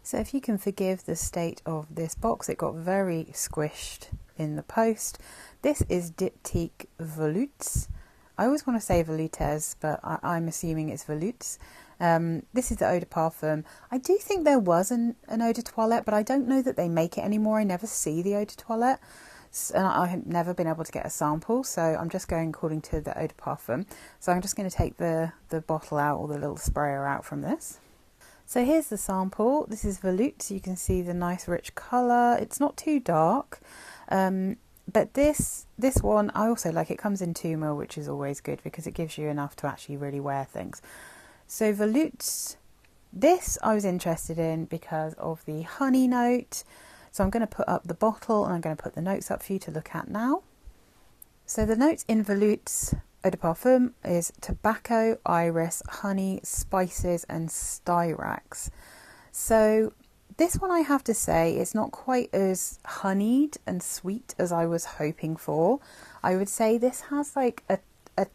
So if you can forgive the state of this box, it got very squished in the post. This is Diptyque Volutes. I always want to say Volutes, but I'm assuming it's Volutes. This is the eau de parfum. I do think there was an eau de toilette, but I don't know that they make it anymore. I never see the eau de toilette. And I have never been able to get a sample, so I'm just going according to the eau de parfum. So I'm just going to take the bottle out, or the little sprayer out from this. So here's the sample. This is Volutes. You can see the nice rich colour. It's not too dark. But this one, I also like. It comes in 2 ml, which is always good because it gives you enough to actually really wear things. So Volutes, this I was interested in because of the honey note. So I'm going to put up the bottle and I'm going to put the notes up for you to look at now. So the notes in Volutes eau de parfum is tobacco, iris, honey, spices and styrax. So this one, I have to say, it's not quite as honeyed and sweet as I was hoping for. I would say this has like a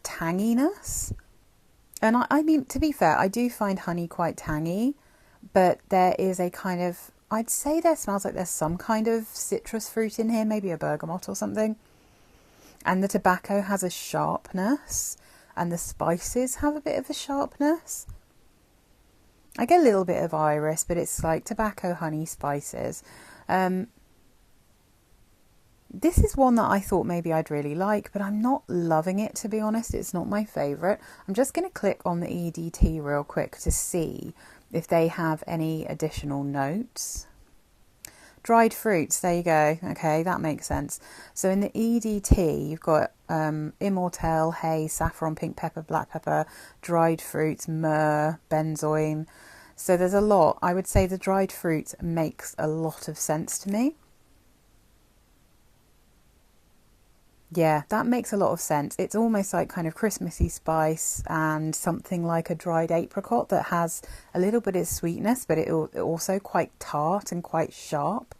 tanginess. And I mean, to be fair, I do find honey quite tangy, but there is a kind of, I'd say there smells like there's some kind of citrus fruit in here, maybe a bergamot or something. And the tobacco has a sharpness, and the spices have a bit of a sharpness. I get a little bit of iris, but it's like tobacco, honey, spices. This is one that I thought maybe I'd really like, but I'm not loving it, to be honest. It's not my favourite. I'm just going to click on the EDT real quick to see if they have any additional notes. Dried fruits, there you go. Okay, that makes sense. So in the EDT, you've got immortelle, haze, saffron, pink pepper, black pepper, dried fruits, myrrh, benzoin. So there's a lot. I would say the dried fruits makes a lot of sense to me. Yeah, that makes a lot of sense. It's almost like kind of Christmassy spice and something like a dried apricot that has a little bit of sweetness, but it also quite tart and quite sharp.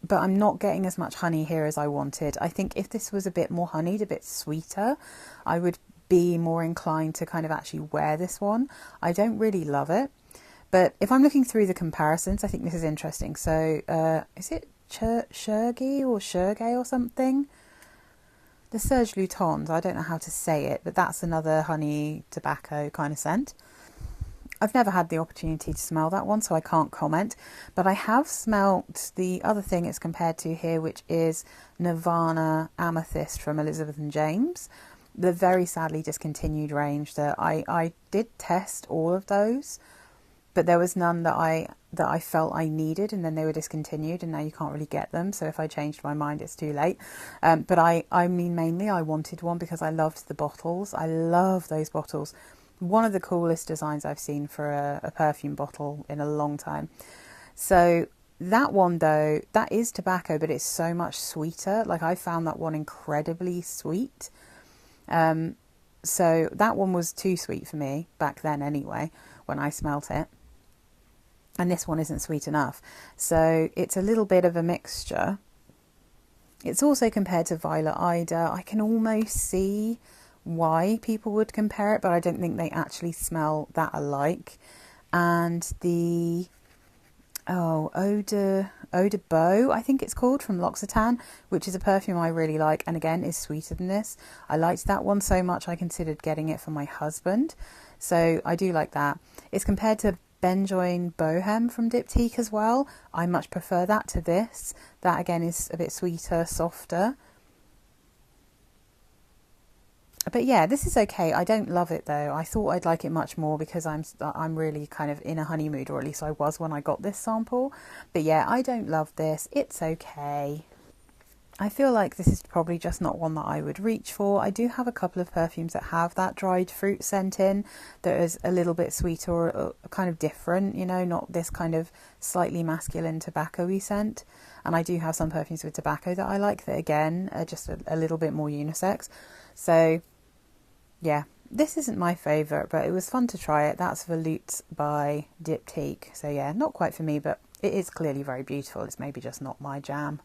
But I'm not getting as much honey here as I wanted. I think if this was a bit more honeyed, a bit sweeter, I would be more inclined to kind of actually wear this one. I don't really love it. But if I'm looking through the comparisons, I think this is interesting. So is it Shergy or Shergay or something? The Serge Lutens, I don't know how to say it, but that's another honey tobacco kind of scent. I've never had the opportunity to smell that one, so I can't comment, but I have smelt the other thing it's compared to here, which is Nirvana Amethyst from Elizabeth and James, the very sadly discontinued range. That I did test all of those, but there was none that I felt I needed, and then they were discontinued, and now you can't really get them. So if I changed my mind, it's too late. But I mean, mainly I wanted one because I loved the bottles. I love those bottles. One of the coolest designs I've seen for a perfume bottle in a long time. So that one, though, that is tobacco, but it's so much sweeter. Like, I found that one incredibly sweet. So that one was too sweet for me back then anyway, when I smelt it. And this one isn't sweet enough. So it's a little bit of a mixture. It's also compared to Violet Ida. I can almost see why people would compare it, but I don't think they actually smell that alike. And the Eau de Beau, I think it's called, from L'Occitane, which is a perfume I really like, and again is sweeter than this. I liked that one so much I considered getting it for my husband, so I do like that. It's compared to Benjoin Bohem from Diptyque as well. I much prefer that to this. That again is a bit sweeter, softer. But yeah, this is okay. I don't love it though. I thought I'd like it much more because I'm really kind of in a honey mood, or at least I was when I got this sample. But yeah, I don't love this. It's okay. I feel like this is probably just not one that I would reach for. I do have a couple of perfumes that have that dried fruit scent in that is a little bit sweeter, or kind of different, you know, not this kind of slightly masculine tobacco-y scent. And I do have some perfumes with tobacco that I like that again are just a little bit more unisex. So yeah, this isn't my favourite, but it was fun to try it. That's Volutes by Diptyque. So yeah, not quite for me, but it is clearly very beautiful. It's maybe just not my jam.